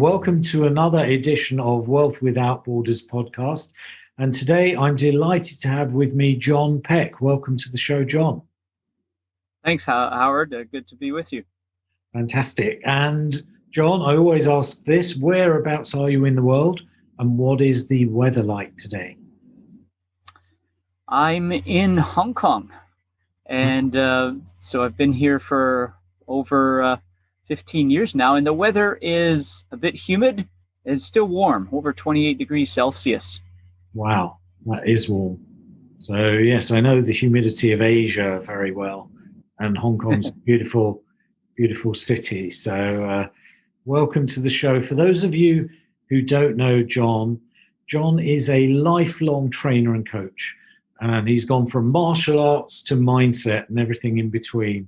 welcome to another edition of Wealth Without Borders podcast. And today I'm delighted to have with me John Peck. Welcome to the show, John. Thanks, Howard. Good to be with you. Fantastic. And John, I always ask this, whereabouts are you in the world and what is the weather like today? I'm in Hong Kong. And so I've been here for over 15 years now, and the weather is a bit humid. It's still warm, over 28 degrees Celsius. Wow, that is warm. So yes, I know the humidity of Asia very well, and Hong Kong's a beautiful, beautiful city. So welcome to the show. For those of you who don't know John, John is a lifelong trainer and coach. And he's gone from martial arts to mindset and everything in between.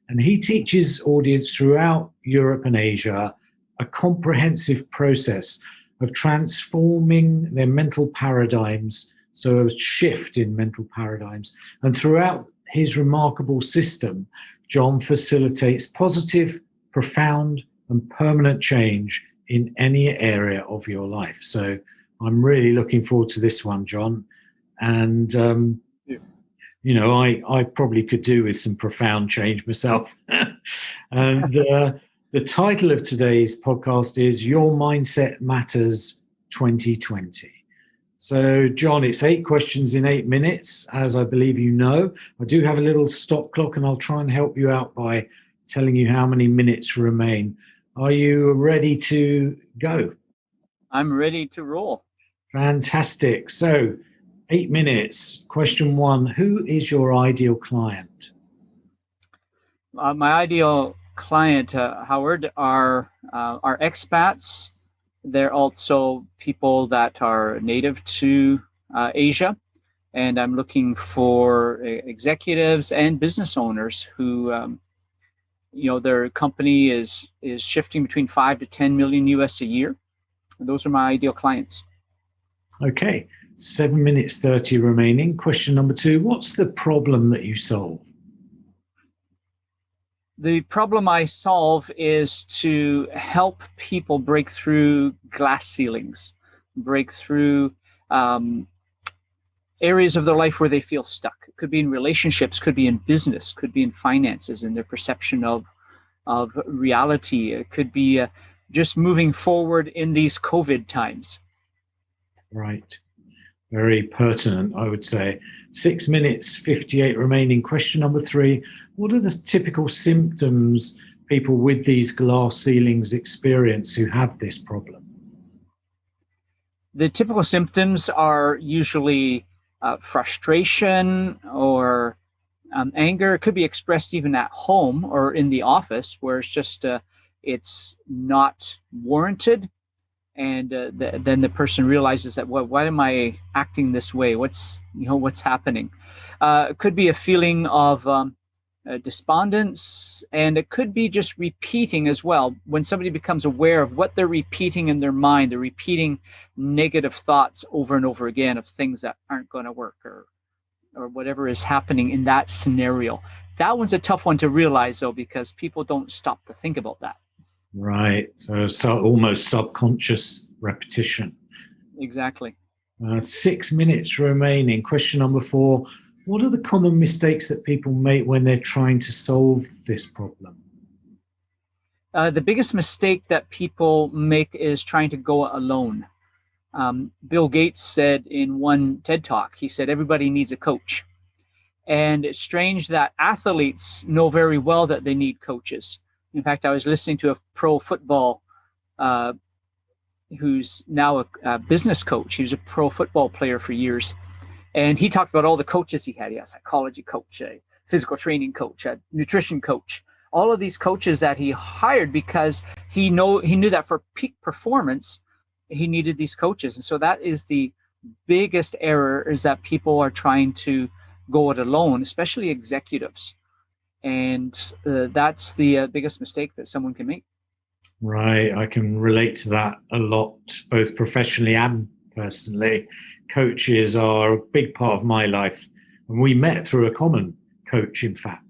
And he teaches audience throughout Europe and Asia a comprehensive process of transforming their mental paradigms, so a shift in mental paradigms. And throughout his remarkable system, John facilitates positive, profound, and permanent change in any area of your life. So I'm really looking forward to this one, John. And, you know, I probably could do with some profound change myself. And the title of today's podcast is Your Mindset Matters 2020. So, John, it's 8 questions in 8 minutes, as I believe you know. I do have a little stop clock, and I'll try and help you out by telling you how many minutes remain. Are you ready to go? I'm ready to roll. Fantastic. So, 8 minutes. Question 1, who is your ideal client? My ideal client, Howard, are expats. They're also people that are native to Asia. And I'm looking for executives and business owners who, their company is shifting between 5 to 10 million US a year. Those are my ideal clients. Okay. 7 minutes 30 remaining. Question number 2, what's the problem that you solve? The problem I solve is to help people break through glass ceilings, break through areas of their life where they feel stuck. It could be in relationships, could be in business, could be in finances, and their perception of reality. It could be just moving forward in these COVID times. Right. Very pertinent, I would say. 6 minutes, 58 remaining. Question number 3, what are the typical symptoms people with these glass ceilings experience who have this problem? The typical symptoms are usually frustration or anger. It could be expressed even at home or in the office where it's just, it's not warranted. And then the person realizes that, well, why am I acting this way? What's happening? It could be a feeling of despondence, and it could be just repeating as well. When somebody becomes aware of what they're repeating in their mind, they're repeating negative thoughts over and over again of things that aren't going to work or whatever is happening in that scenario. That one's a tough one to realize, though, because people don't stop to think about that. Right. So almost subconscious repetition. Exactly. 6 minutes remaining. Question number 4. What are the common mistakes that people make when they're trying to solve this problem? The biggest mistake that people make is trying to go alone. Bill Gates said in one TED Talk, he said, everybody needs a coach. And it's strange that athletes know very well that they need coaches. In fact, I was listening to a pro football who's now a business coach. He was a pro football player for years. And he talked about all the coaches he had. He had a psychology coach, a physical training coach, a nutrition coach, all of these coaches that he hired because he knew that for peak performance, he needed these coaches. And so that is the biggest error, is that people are trying to go it alone, especially executives. And that's the biggest mistake that someone can make. Right. I can relate to that a lot, both professionally and personally. Coaches are a big part of my life. And we met through a common coach, in fact.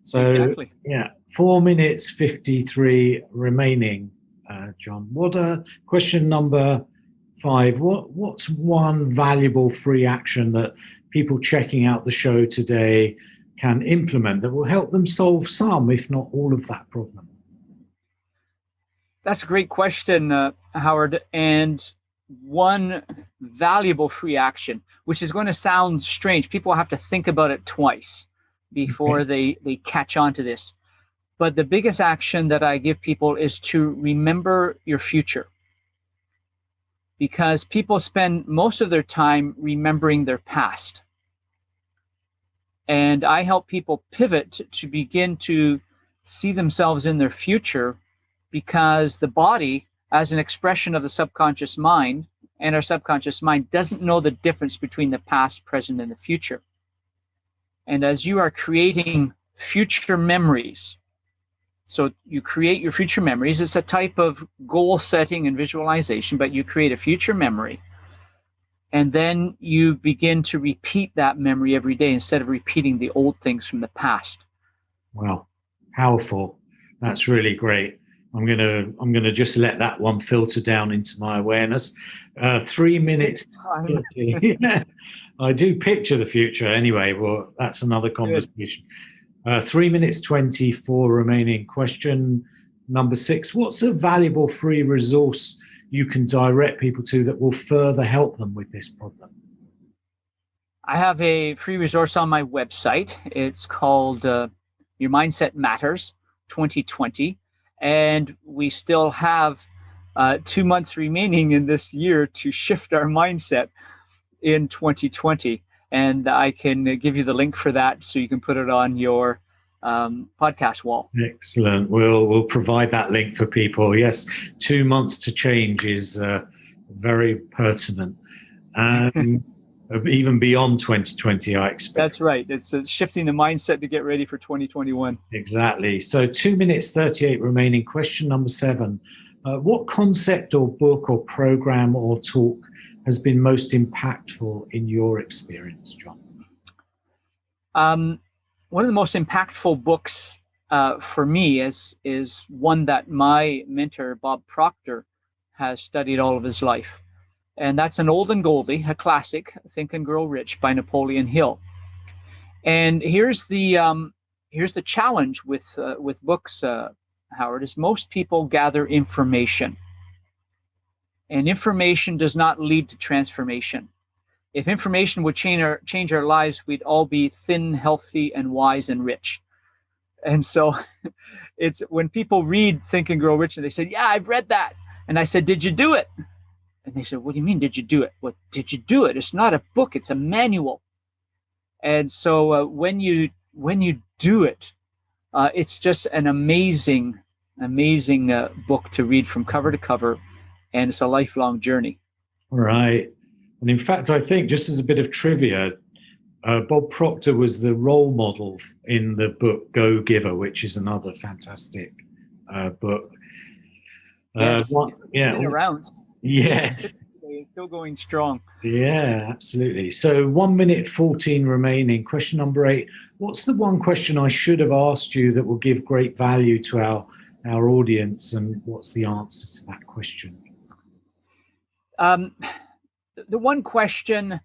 So, exactly. Yeah, 4 minutes, 53 remaining. John. Question number 5. What's one valuable free action that people checking out the show today can implement that will help them solve some, if not all, of that problem? That's a great question, Howard. And one valuable free action, which is going to sound strange. People have to think about it twice before they catch on to this. But the biggest action that I give people is to remember your future. Because people spend most of their time remembering their past. And I help people pivot to begin to see themselves in their future, because the body, as an expression of the subconscious mind, and our subconscious mind doesn't know the difference between the past, present, and the future. And as you are creating future memories, so you create your future memories, it's a type of goal setting and visualization, but you create a future memory. And then you begin to repeat that memory every day instead of repeating the old things from the past. Wow, powerful. That's really great. I'm gonna just let that one filter down into my awareness. 3 minutes. Yeah, I do picture the future anyway. Well, that's another conversation. 3 minutes 24 remaining. Question number 6. What's a valuable free resource you can direct people to that will further help them with this problem? I have a free resource on my website. It's called Your Mindset Matters 2020. And we still have 2 months remaining in this year to shift our mindset in 2020. And I can give you the link for that so you can put it on your podcast wall. Excellent. We'll provide that link for people. Yes, 2 months to change is very pertinent. And even beyond 2020, I expect. That's right. It's shifting the mindset to get ready for 2021. Exactly. So 2 minutes 38 remaining. Question number 7. What concept or book or program or talk has been most impactful in your experience, John? One of the most impactful books for me is one that my mentor, Bob Proctor, has studied all of his life. And that's an old and goldie, a classic, Think and Grow Rich by Napoleon Hill. And here's the challenge with books, Howard, is most people gather information. And information does not lead to transformation. If information would change our lives, we'd all be thin, healthy, and wise and rich. And so it's when people read Think and Grow Rich and they say, yeah, I've read that. And I said, did you do it? And they said, what do you mean, did you do it? Well, did you do it? It's not a book, it's a manual. And so when you do it, it's just an amazing book to read from cover to cover. And it's a lifelong journey. Right. And in fact, I think, just as a bit of trivia, Bob Proctor was the role model in the book Go Giver, which is another fantastic book. Yes, been around. Yes. It's still going strong. Yeah, absolutely. So 1 minute 14 remaining. Question number 8. What's the one question I should have asked you that will give great value to our audience, and what's the answer to that question? The one question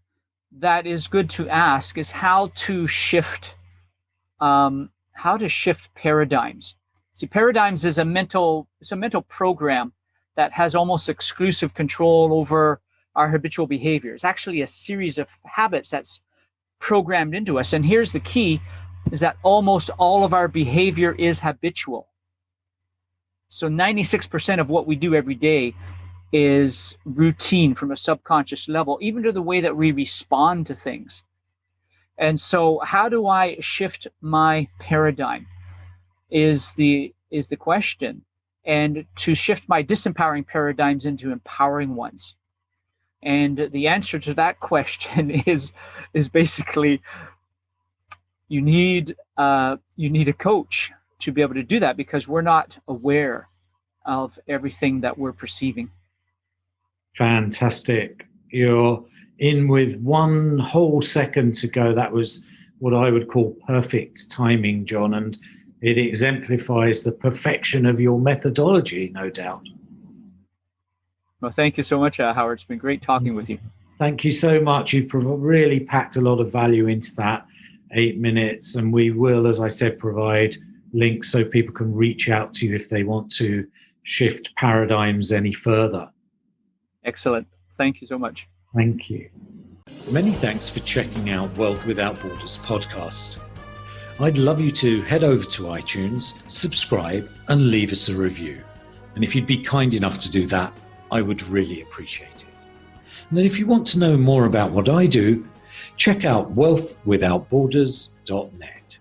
that is good to ask is how to shift paradigms. See, paradigms is a mental program that has almost exclusive control over our habitual behavior. It's actually a series of habits that's programmed into us. And here's the key, is that almost all of our behavior is habitual. So 96% of what we do every day is routine from a subconscious level, even to the way that we respond to things. And so how do I shift my paradigm is the question. And to shift my disempowering paradigms into empowering ones. And the answer to that question is basically you need a coach to be able to do that, because we're not aware of everything that we're perceiving. Fantastic. You're in with 1 whole second to go. That was what I would call perfect timing, John, and it exemplifies the perfection of your methodology, no doubt. Well, thank you so much, Howard. It's been great talking with you. Thank you so much. You've really packed a lot of value into that 8 minutes, and we will, as I said, provide links so people can reach out to you if they want to shift paradigms any further. Excellent. Thank you so much. Thank you. Many thanks for checking out Wealth Without Borders podcast. I'd love you to head over to iTunes, subscribe, and leave us a review. And if you'd be kind enough to do that, I would really appreciate it. And then if you want to know more about what I do, check out wealthwithoutborders.net.